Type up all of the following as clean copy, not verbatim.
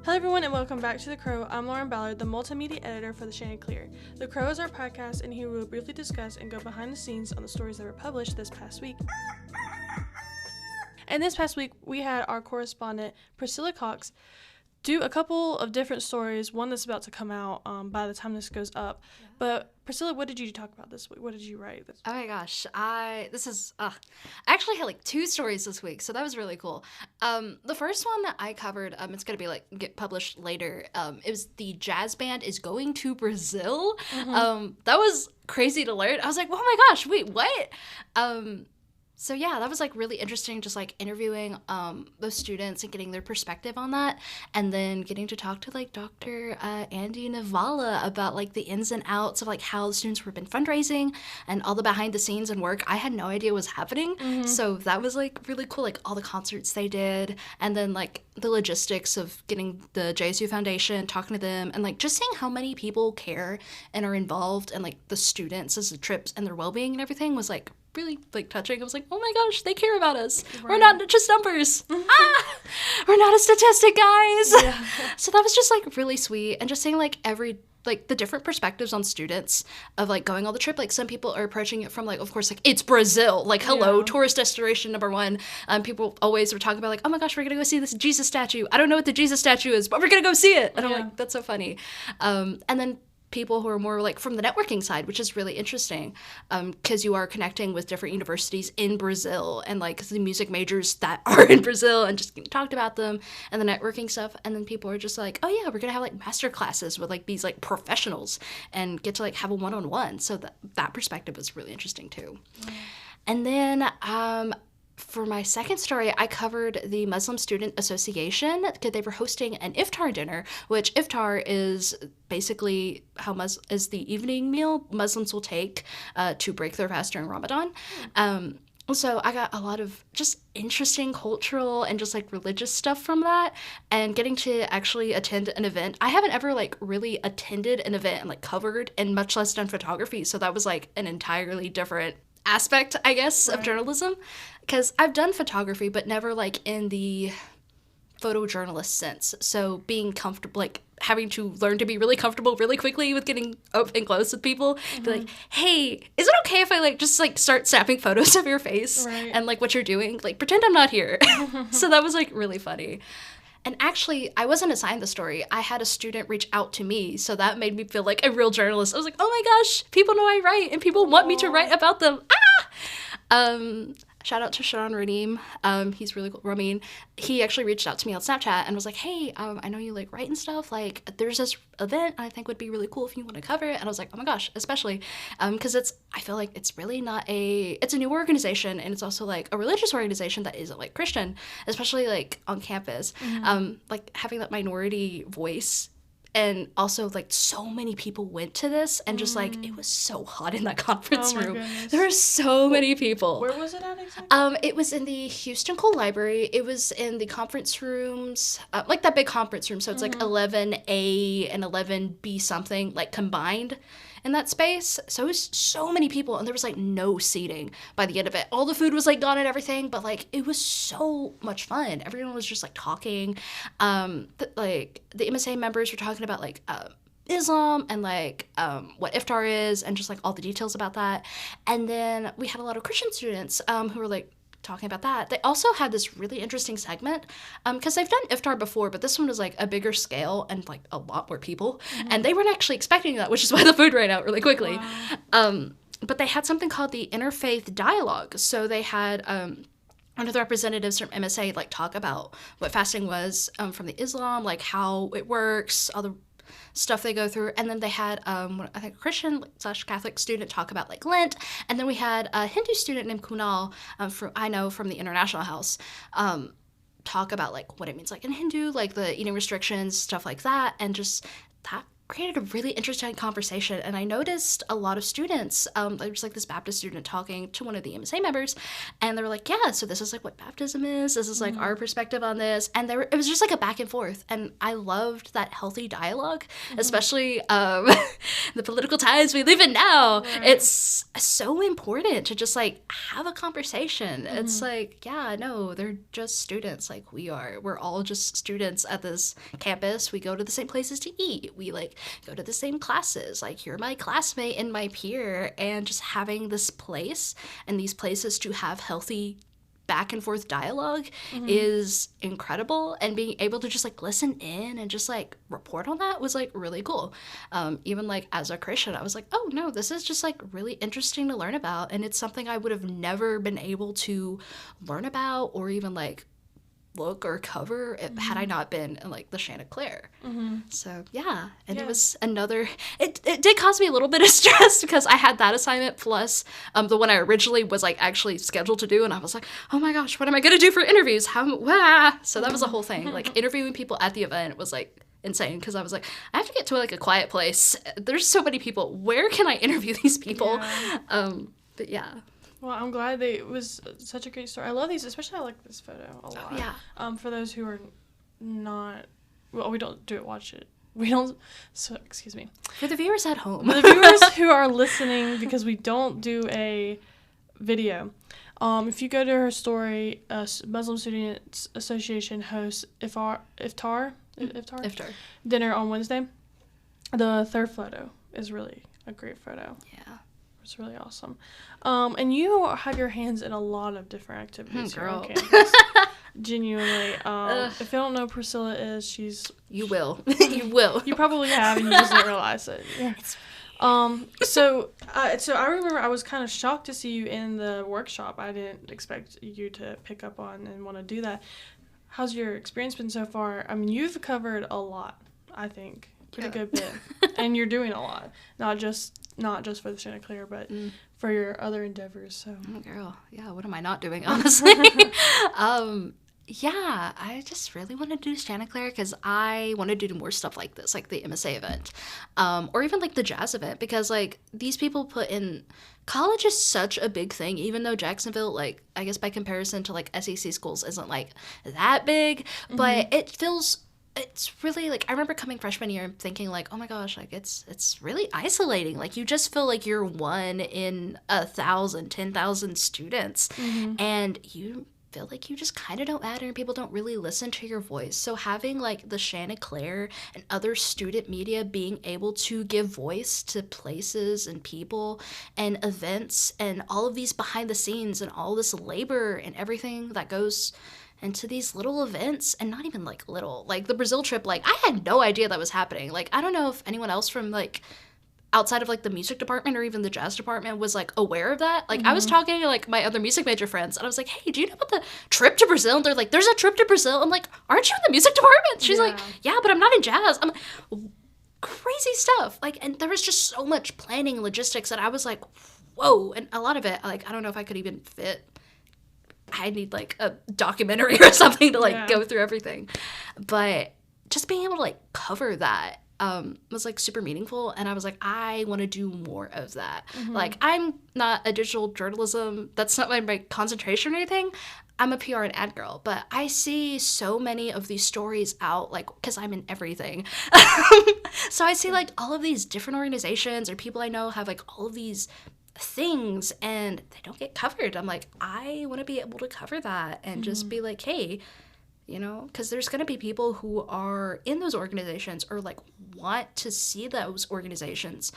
Hello everyone and welcome back to The Crow. I'm Lauren Ballard, the Multimedia editor for the Chanticleer. The Crow is our podcast and here we will briefly discuss and go behind the scenes on the stories that were published this past week. And this past week we had our correspondent Priscila Cox do a couple of different stories, one that's about to come out by the time this goes up. Yeah. But Priscila, what did you talk about this week? What did you write? Oh my gosh, I actually had like 2 stories this week, so that was really cool. The first one that I covered, it's gonna be get published later. It was the jazz band is going to Brazil. Mm-hmm. That was crazy to learn. I was like, oh my gosh, wait, what? So yeah, that was really interesting, just interviewing those students and getting their perspective on that, and then getting to talk to Dr. Andy Navala about the ins and outs of how the students were been fundraising and all the behind the scenes and work I had no idea was happening. Mm-hmm. So that was really cool, all the concerts they did, and then the logistics of getting the JSU Foundation, talking to them, and just seeing how many people care and are involved, and the students as the trips and their well-being and everything was really touching. I was like, oh my gosh, they care about us. Right. We're not just numbers. We're not a statistic, guys. Yeah. So that was just really sweet, and just seeing every the different perspectives on students of going on the trip. Some people are approaching it from of course it's Brazil, hello, yeah. Tourist destination number 1. People always were talking about oh my gosh, we're gonna go see this Jesus statue. I don't know what the Jesus statue is, but we're gonna go see it. And yeah. I'm that's so funny. And then people who are more from the networking side, which is really interesting, because you are connecting with different universities in Brazil and the music majors that are in Brazil, and just getting talked about them and the networking stuff. And then people are just oh yeah, we're gonna have master classes with these professionals and get to have a one-on-one. So that perspective was really interesting too. Mm. And then for my second story, I covered the Muslim Student Association because they were hosting an Iftar dinner, which Iftar is basically is the evening meal Muslims will take to break their fast during Ramadan. So I got a lot of just interesting cultural and just religious stuff from that, and getting to actually attend an event. I haven't ever really attended an event and covered, and much less done photography. So that was an entirely different aspect, I guess, right. of journalism, because I've done photography, but never in the photojournalist sense. So being comfortable, having to learn to be really comfortable really quickly with getting up and close with people. Mm-hmm. Be hey, is it okay if I just start snapping photos of your face, right. and what you're doing? Pretend I'm not here. So that was really funny. And actually, I wasn't assigned the story. I had a student reach out to me, so that made me feel like a real journalist. I was like, oh my gosh, people know I write, and people want me to write about them. Shout out to Sharon Radim. He's really cool. Ramin. He actually reached out to me on Snapchat and was like, hey, I know you write and stuff. There's this event I think would be really cool if you want to cover it. And I was like, oh my gosh, especially because I feel it's really not it's a new organization, and it's also a religious organization that isn't Christian, especially on campus. Mm-hmm. Having that minority voice. And also, so many people went to this, and just, it was so hot in that conference room. Goodness. There were so many people. Where was it at exactly? It was in the Houston Cole Library. It was in the conference rooms, that big conference room. So it's, 11A and 11B something, combined in that space. So it was so many people, and there was, no seating by the end of it. All the food was, gone and everything, but, it was so much fun. Everyone was just, talking. The MSA members were talking about, Islam and, what Iftar is, and just, all the details about that. And then we had a lot of Christian students who were, talking about that. They also had this really interesting segment because they've done Iftar before, but this one was a bigger scale and a lot more people. Mm-hmm. And they weren't actually expecting that, which is why the food ran out really quickly. Wow. But they had something called the Interfaith Dialogue. So they had one of the representatives from MSA talk about what fasting was from the Islam, how it works, all the stuff they go through. And then they had I think a Christian / Catholic student talk about Lent, and then we had a Hindu student named Kunal from the International House talk about what it means in Hindu, the eating restrictions, stuff like that. And just that created a really interesting conversation. And I noticed a lot of students, there was like this Baptist student talking to one of the MSA members, and they were like, yeah, so this is like what baptism is. This is like our perspective on this. And it was just like a back and forth. And I loved that healthy dialogue, especially the political times we live in now. Right. It's so important to just like have a conversation. It's like, yeah, no, they're just students like we are. We're all just students at this campus. We go to the same places to eat. We like go to the same classes. Like, you're my classmate and my peer, and just having this place and these places to have healthy back and forth dialogue is incredible, and being able to just like listen in and just like report on that was like really cool. Even like as a Christian, I was like, oh no, this is just like really interesting to learn about, and it's something I would have never been able to learn about or even like look or cover had I not been in like the Chanticleer. So yeah, and it was another, it did cause me a little bit of stress because I had that assignment plus the one I originally was like actually scheduled to do, and I was like, oh my gosh, what am I gonna do for interviews? So that was the whole thing. Like, interviewing people at the event was like insane, because I was like, I have to get to like a quiet place. There's so many people. Where can I interview these people? But yeah. Well, I'm glad it was such a great story. I love these, especially I like this photo a lot. Oh, yeah. For those who are not, well, we don't do it, watch it. We don't, so, excuse me. For the viewers at home. For the viewers who are listening, because we don't do a video. If you go to her story, Muslim Student Association hosts Iftar dinner on Wednesday. The third photo is really a great photo. Yeah. It's really awesome. And you have your hands in a lot of different activities here on Girl. campus. Genuinely. If you don't know who Priscilla is, she's... You will. You will. You probably have, and you just didn't realize it. Yeah. So I remember I was kind of shocked to see you in the workshop. I didn't expect you to pick up on and want to do that. How's your experience been so far? I mean, you've covered a lot, I think. Pretty good bit. And you're doing a lot. Not just for the Chanticleer, but for your other endeavors. So, girl, yeah, what am I not doing, honestly? Yeah, I just really want to do Chanticleer because I want to do more stuff like this, like the MSA event, or even like the jazz event, because like these people put in, college is such a big thing, even though Jacksonville, like, I guess by comparison to like SEC schools isn't like that big, but it's really, like, I remember coming freshman year and thinking, like, oh my gosh, like, it's really isolating. Like, you just feel like you're one in 1,000, 10,000 students, and you feel like you just kind of don't matter, and people don't really listen to your voice. So having, like, the Chanticleer and other student media being able to give voice to places and people and events and all of these behind the scenes and all this labor and everything that goes into these little events, and not even like little, like the Brazil trip, like I had no idea that was happening. Like, I don't know if anyone else from like outside of like the music department or even the jazz department was like aware of that. Like I was talking to like my other music major friends, and I was like, hey, do you know about the trip to Brazil? And they're like, there's a trip to Brazil. I'm like, aren't you in the music department? She's like, yeah, but I'm not in jazz. I'm like, crazy stuff. Like, and there was just so much planning and logistics that I was like, whoa. And a lot of it, like, I don't know if I could even fit. I need like a documentary or something to like go through everything. But just being able to like cover that was like super meaningful, and I was like, I want to do more of that. Like, I'm not a digital journalism, that's not my concentration or anything. I'm a PR and ad girl, but I see so many of these stories out, like, because I'm in everything. So I see like all of these different organizations or people I know have like all of these things and they don't get covered. I'm like, I want to be able to cover that and just be like, hey, you know, because there's going to be people who are in those organizations or like want to see those organizations,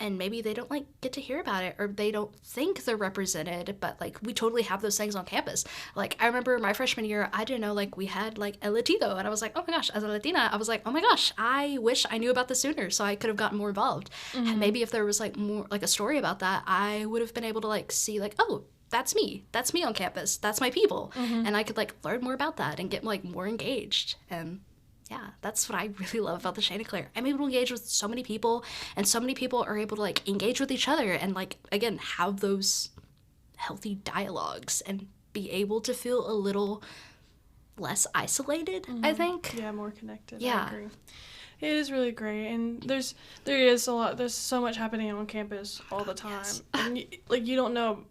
and maybe they don't like get to hear about it, or they don't think they're represented, but like we totally have those things on campus. Like, I remember my freshman year, I didn't know like we had like El Latino, and I was like, oh my gosh, as a Latina, I was like, oh my gosh, I wish I knew about this sooner so I could have gotten more involved. And maybe if there was like more like a story about that, I would have been able to like see like, oh, that's me on campus, that's my people, and I could like learn more about that and get like more engaged. And yeah, that's what I really love about the Chanticleer. I'm able to engage with so many people, and so many people are able to like engage with each other and like, again, have those healthy dialogues and be able to feel a little less isolated, I think. Yeah, more connected. Yeah. I agree. It is really great, and there's so much happening on campus all the time. Yes. And you don't know,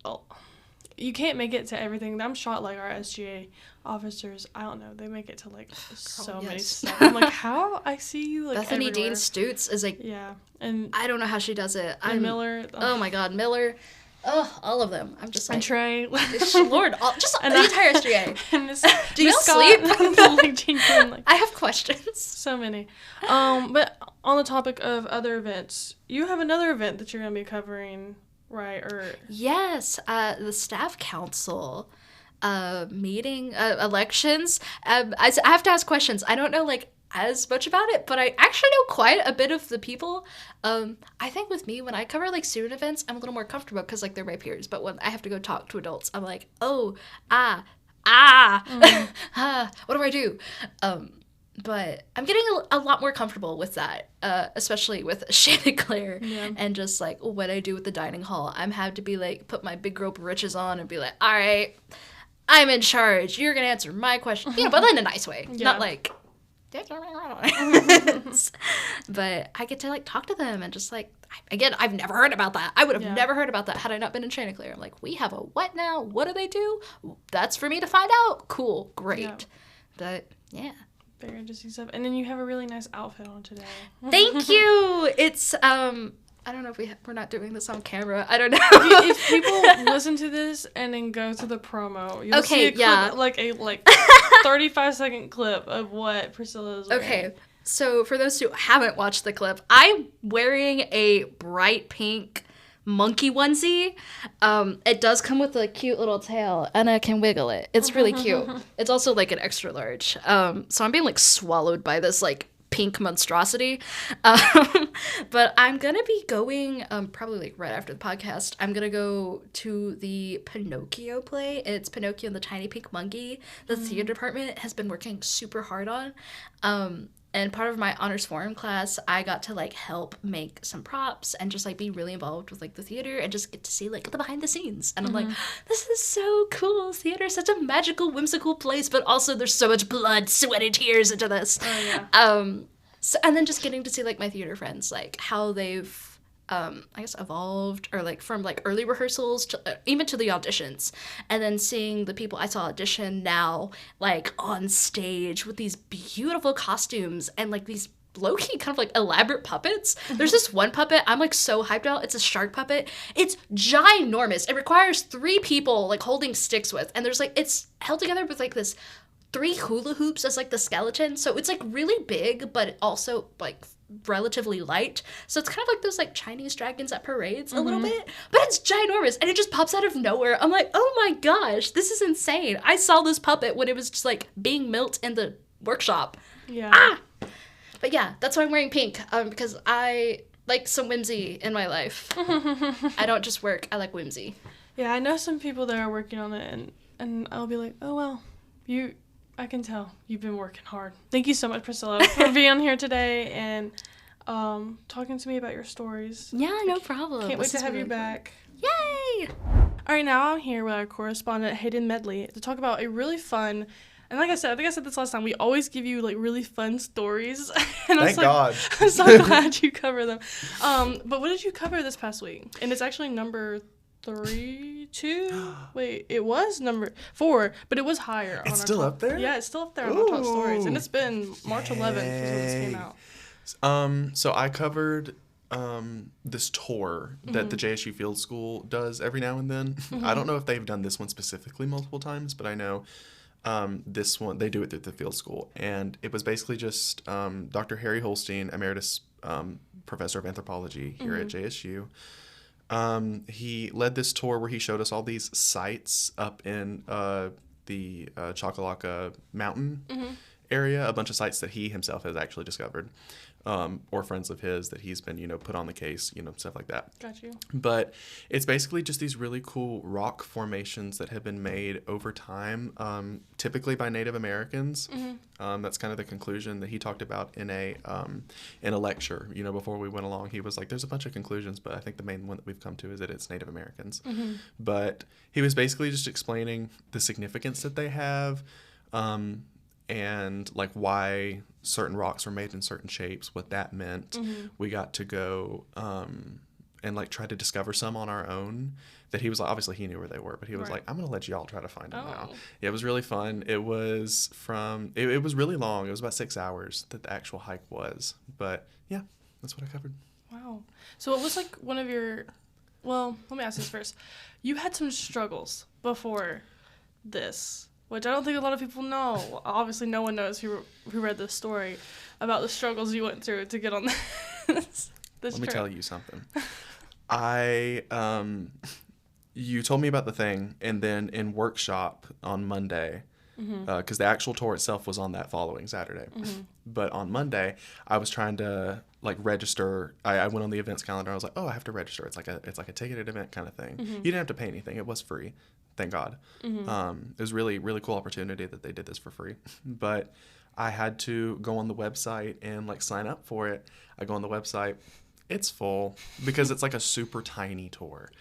you can't make it to everything. I'm shocked, like our SGA officers, I don't know, they make it to like so many stuff. I'm like, how? I see you like Bethany everywhere. Dean Stutes is like, yeah, and I don't know how she does it. Miller. Oh my God, Miller. Oh, all of them. I'm just like, And Trey. Lord, just the entire SGA. And Miss, Do y'all Scott, sleep? I have questions. So many. But on the topic of other events, you have another event that you're going to be covering, right? Or yes, the staff council meeting, elections. I have to ask questions. I don't know like as much about it, but I actually know quite a bit of the people. I think with me, when I cover like student events, I'm a little more comfortable because like they're my peers. But when I have to go talk to adults, I'm like, what do I do? But I'm getting a lot more comfortable with that, especially with Chanticleer and just like what I do with the dining hall. I'm had to be like, put my big girl britches on and be like, all right, I'm in charge. You're going to answer my question. You know, but in a nice way. Yeah. Not like, but I get to like talk to them and just like, again, I've never heard about that. I would have never heard about that had I not been in Chanticleer. I'm like, we have a what now? What do they do? That's for me to find out. Cool. Great. Yeah. But yeah. Very interesting stuff. And then you have a really nice outfit on today. Thank you. It's I don't know if we're not doing this on camera. I don't know. If people listen to this and then go to the promo, you'll see a clip, like a 35-second clip of what Priscilla is wearing. Okay. So for those who haven't watched the clip, I'm wearing a bright pink monkey onesie. It does come with a cute little tail, and I can wiggle it. It's really cute. It's also like an extra large. So I'm being like swallowed by this like pink monstrosity. But I'm gonna be going probably like right after the podcast. I'm gonna go to the Pinocchio play. It's Pinocchio and the Tiny Pink Monkey. The theater department has been working super hard on. And part of my honors forum class, I got to like help make some props and just like be really involved with like the theater and just get to see like the behind the scenes. And I'm like, this is so cool. Theater is such a magical, whimsical place, but also there's so much blood, sweat, and tears into this. Oh yeah. So and then just getting to see like my theater friends, like how they've I guess evolved, or like from like early rehearsals to even to the auditions, and then seeing the people I saw audition now like on stage with these beautiful costumes and like these low-key kind of like elaborate puppets. There's this one puppet I'm like so hyped out. It's a shark puppet. It's ginormous. It requires 3 people like holding sticks with, and there's like it's held together with like this 3 hula hoops as like the skeleton, so it's like really big but also like relatively light. So it's kind of like those like Chinese dragons at parades a little bit, but it's ginormous and it just pops out of nowhere. I'm like, oh my gosh, this is insane. I saw this puppet when it was just like being built in the workshop. Yeah. But yeah, that's why I'm wearing pink, because I like some whimsy in my life. I don't just work, I like whimsy. Yeah, I know some people that are working on it, and I'll be like, oh well, I can tell you've been working hard. Thank you so much, Priscilla, for being here today and talking to me about your stories. Yeah, no problem. Can't wait to have you back. Yay! All right, now I'm here with our correspondent, Hayden Medley, to talk about a really fun, and like I said, I think I said this last time, we always give you like really fun stories. And Thank God. I'm so glad you cover them. But what did you cover this past week? And it's actually number 2. Wait, it was number 4, but it was higher. It's still up there? Yeah, it's still up there on our top stories, and it's been March 11th is when this came out. So I covered this tour that the JSU Field School does every now and then. I don't know if they've done this one specifically multiple times, but I know this one, they do it through the Field School, and it was basically just Dr. Harry Holstein, emeritus professor of anthropology here at JSU. He led this tour where he showed us all these sites up in the Chocolaca mountain area, a bunch of sites that he himself has actually discovered, or friends of his that he's been, put on the case, stuff like that. Got you. But it's basically just these really cool rock formations that have been made over time, typically by Native Americans. That's kind of the conclusion that he talked about in a lecture. Before we went along, he was like, "There's a bunch of conclusions, but I think the main one that we've come to is that it's Native Americans." But he was basically just explaining the significance that they have. and like why certain rocks were made in certain shapes, what that meant. We got to go and like try to discover some on our own that he was like, obviously he knew where they were, but he was like, I'm going to let y'all try to find them now. Yeah, it was really fun. It was it was really long. It was about 6 hours that the actual hike was. But yeah, that's what I covered. Wow. So what was like one of your, well, let me ask this first. You had some struggles before this, which I don't think a lot of people know. Obviously no one knows who read this story about the struggles you went through to get on this Let me tell you something. You told me about the thing, and then in workshop on Monday, because the actual tour itself was on that following Saturday. But on Monday, I was trying to like register. I went on the events calendar. I was like, oh, I have to register. It's like a ticketed event kind of thing. You didn't have to pay anything. It was free. Thank God. It was really, really cool opportunity that they did this for free. But I had to go on the website and like sign up for it. I go on the website. It's full because it's like a super tiny tour.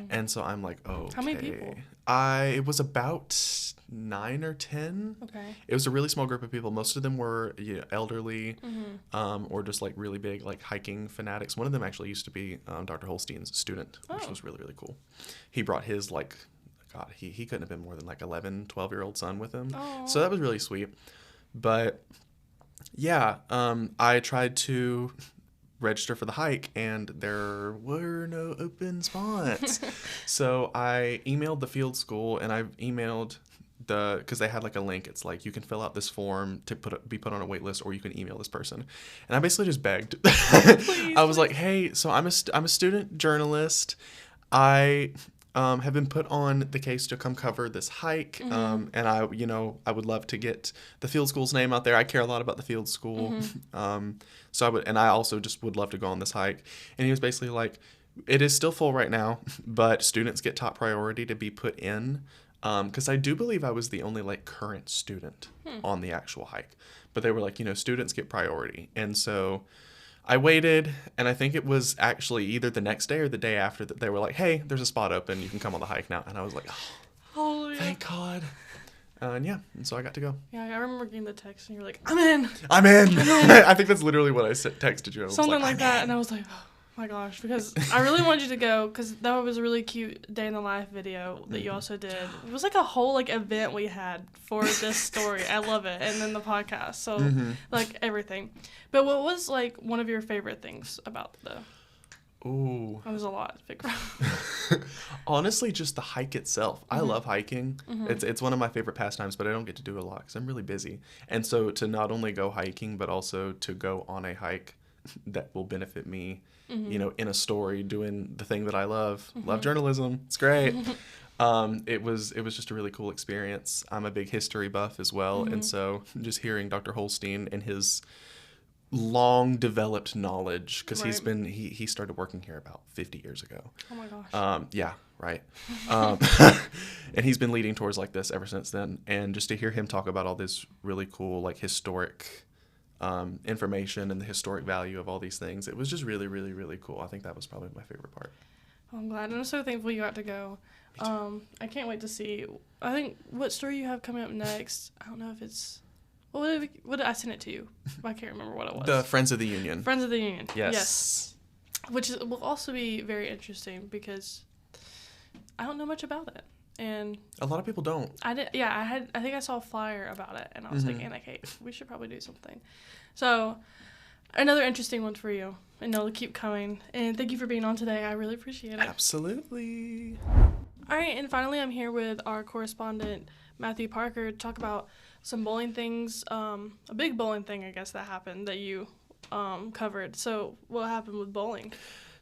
And so I'm like, oh, okay. How many people? It was about 9 or 10. Okay. It was a really small group of people. Most of them were elderly or just like really big like hiking fanatics. One of them actually used to be Dr. Holstein's student, which was really, really cool. He brought his like, God, he couldn't have been more than like 11, 12-year-old son with him. So that was really sweet. But yeah, I tried to register for the hike and there were no open spots. So I emailed the field school and I emailed because they had like a link. It's like you can fill out this form to be put on a wait list, or you can email this person. And I basically just begged. I was like, hey, so I'm a student journalist. I have been put on the case to come cover this hike, and I would love to get the field school's name out there. I care a lot about the field school, so I also just would love to go on this hike. And he was basically like, it is still full right now, but students get top priority to be put in, because I do believe I was the only like current student on the actual hike, but they were like, students get priority, and so I waited, and I think it was actually either the next day or the day after that they were like, hey, there's a spot open. You can come on the hike now. And I was like, oh, thank God. And so I got to go. Yeah, I remember getting the text, and you're like, I'm in. I think that's literally what I texted you. Something like that, and I was like, oh my gosh, because I really wanted you to go, because that was a really cute day in the life video that you also did. It was like a whole like event we had for this story. I love it. And then the podcast, so like everything. But what was like one of your favorite things about the... Ooh. That was a lot to pick Honestly, just the hike itself. I love hiking. It's one of my favorite pastimes, but I don't get to do it a lot because I'm really busy. And so to not only go hiking, but also to go on a hike that will benefit me, in a story, doing the thing that I love. Love journalism. It's great. It was just a really cool experience. I'm a big history buff as well. And so just hearing Dr. Holstein and his long developed knowledge, because he started working here about 50 years ago. Oh my gosh. Yeah, right. And he's been leading tours like this ever since then. And just to hear him talk about all this really cool like historic information and the historic value of all these things, it was just really, really, really cool. I think that was probably my favorite part. Oh, I'm glad, and I'm so thankful you got to go. I can't wait to see. I think what story you have coming up next. I don't know if it's... What did I send it to you? I can't remember what it was. The Friends of the Union. Friends of the Union. Yes. Which will also be very interesting because I don't know much about it, and a lot of people don't. I did. Yeah, I think I saw a flyer about it, and I was like, Anna Kate, we should probably do something. So another interesting one for you, and they'll keep coming. And thank you for being on today. I really appreciate it. Absolutely. All right, and finally, I'm here with our correspondent Matthew Parker to talk about some bowling things, a big bowling thing, I guess, that happened that you covered. So what happened with bowling?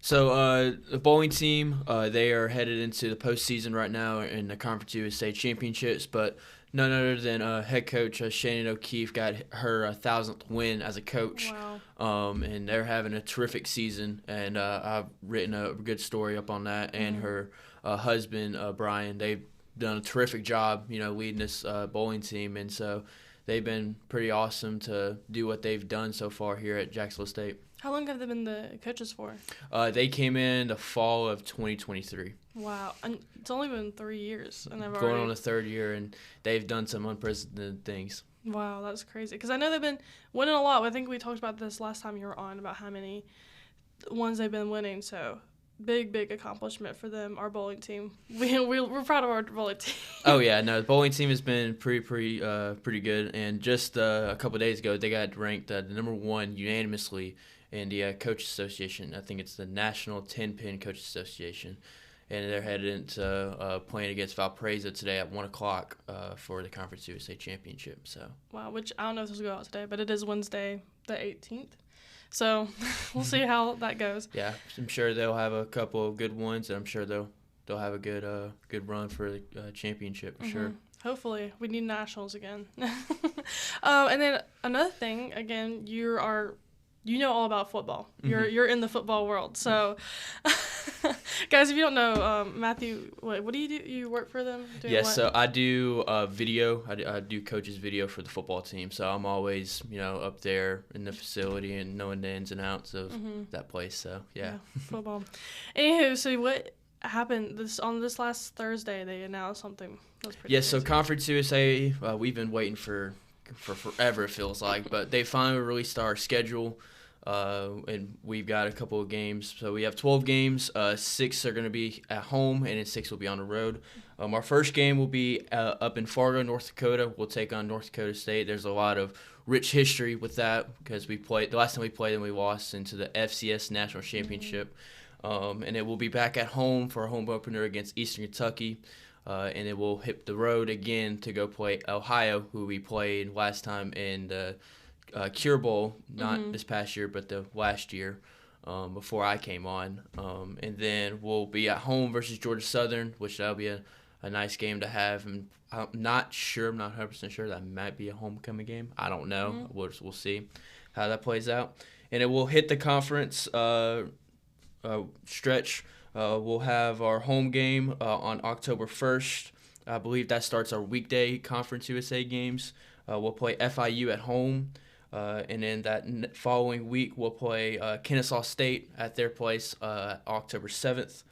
So the bowling team, they are headed into the postseason right now in the Conference USA Championships, but none other than head coach Shannon O'Keefe got her 1,000th win as a coach. Wow. And they're having a terrific season, and I've written a good story up on that, and her husband, Brian, they've done a terrific job, leading this bowling team, and so they've been pretty awesome to do what they've done so far here at Jacksonville State. How long have they been the coaches for? They came in the fall of 2023. Wow. And it's only been 3 years. And they've Going on the third year, and they've done some unprecedented things. Wow, that's crazy. Because I know they've been winning a lot. I think we talked about this last time you were on, about how many ones they've been winning. So big accomplishment for them, our bowling team. We're proud of our bowling team. Oh yeah, no, the bowling team has been pretty good, and just a couple of days ago they got ranked the number 1 unanimously in the Coaches Association. I think it's the National 10-Pin Coaches Association, and they're headed into playing against Valparaiso today at 1:00 for the Conference USA Championship. So Wow, which I don't know if this will go out today, but it is Wednesday the 18th. So we'll see how that goes. yeah, I'm sure they'll have a couple of good ones, and I'm sure they'll have a good run for the championship for sure. Hopefully. We need nationals again. And then another thing, again, you know all about football. You're in the football world. So, guys, if you don't know, Matthew, what do you do? You work for them? So I do video. I do coaches video for the football team. So I'm always, up there in the facility and knowing the ins and outs of that place. So, yeah. Football. Anywho, so what happened on this last Thursday? They announced something that was pretty crazy. So Conference USA, we've been waiting for forever, it feels like, but they finally released our schedule, and we've got a couple of games. So we have 12 games. 6 are going to be at home, and then 6 will be on the road. Our first game will be up in Fargo, North Dakota. We'll take on North Dakota State. There's a lot of rich history with that because the last time we played them, we lost into the FCS National Championship. And it will be back at home for a home opener against Eastern Kentucky. And it will hit the road again to go play Ohio, who we played last time in the Cure Bowl, not this past year, but the last year before I came on. And then we'll be at home versus Georgia Southern, which that'll be a nice game to have. And I'm not 100% sure that might be a homecoming game. I don't know. We'll see how that plays out. And it will hit the conference stretch. We'll have our home game on October 1st. I believe that starts our weekday Conference USA games. We'll play FIU at home. And then that following week, we'll play Kennesaw State at their place October 7th.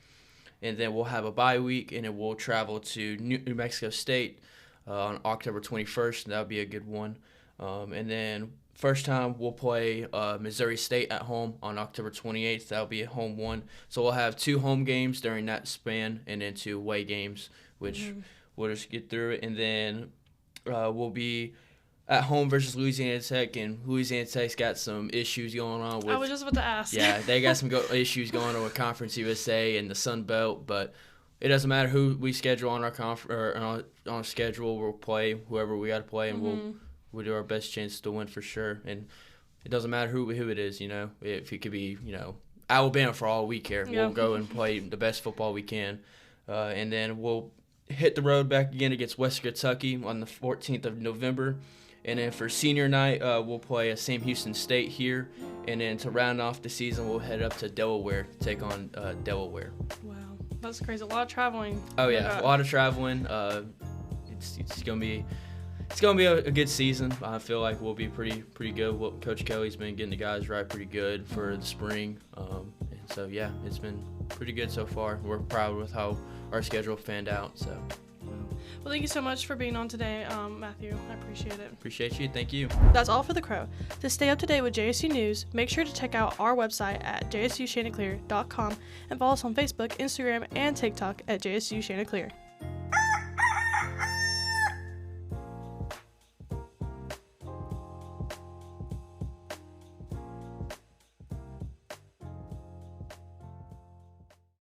And then we'll have a bye week, and then we'll travel to New Mexico State on October 21st. That'll be a good one. And then first time we'll play Missouri State at home on October 28th. That'll be a home one. So we'll have 2 home games during that span, and then 2 away games, which we'll just get through it. And then we'll be at home versus Louisiana Tech, and Louisiana Tech's got some issues going on with. I was just about to ask. Yeah, they got some issues going on with Conference USA and the Sun Belt, but it doesn't matter who we schedule on our on our schedule. We'll play whoever we got to play, and we'll do our best chance to win for sure. And it doesn't matter who it is, If it could be, Alabama for all we care, we'll go and play the best football we can, and then we'll hit the road back again against Western Kentucky on the 14th of November. And then for senior night, we'll play Sam Houston State here. And then to round off the season, we'll head up to Delaware to take on Delaware. Wow, that's crazy. A lot of traveling. Oh, yeah, a lot of traveling. It's going to be a good season. I feel like we'll be pretty good. Coach Kelly's been getting the guys right pretty good for the spring. And so, yeah, it's been pretty good so far. We're proud with how our schedule fanned out, so. Well, thank you so much for being on today, Matthew. I appreciate it. Appreciate you. Thank you. That's all for The Crow. To stay up to date with JSU news, make sure to check out our website at jsuchanticleer.com and follow us on Facebook, Instagram, and TikTok at JSU Chanticleer.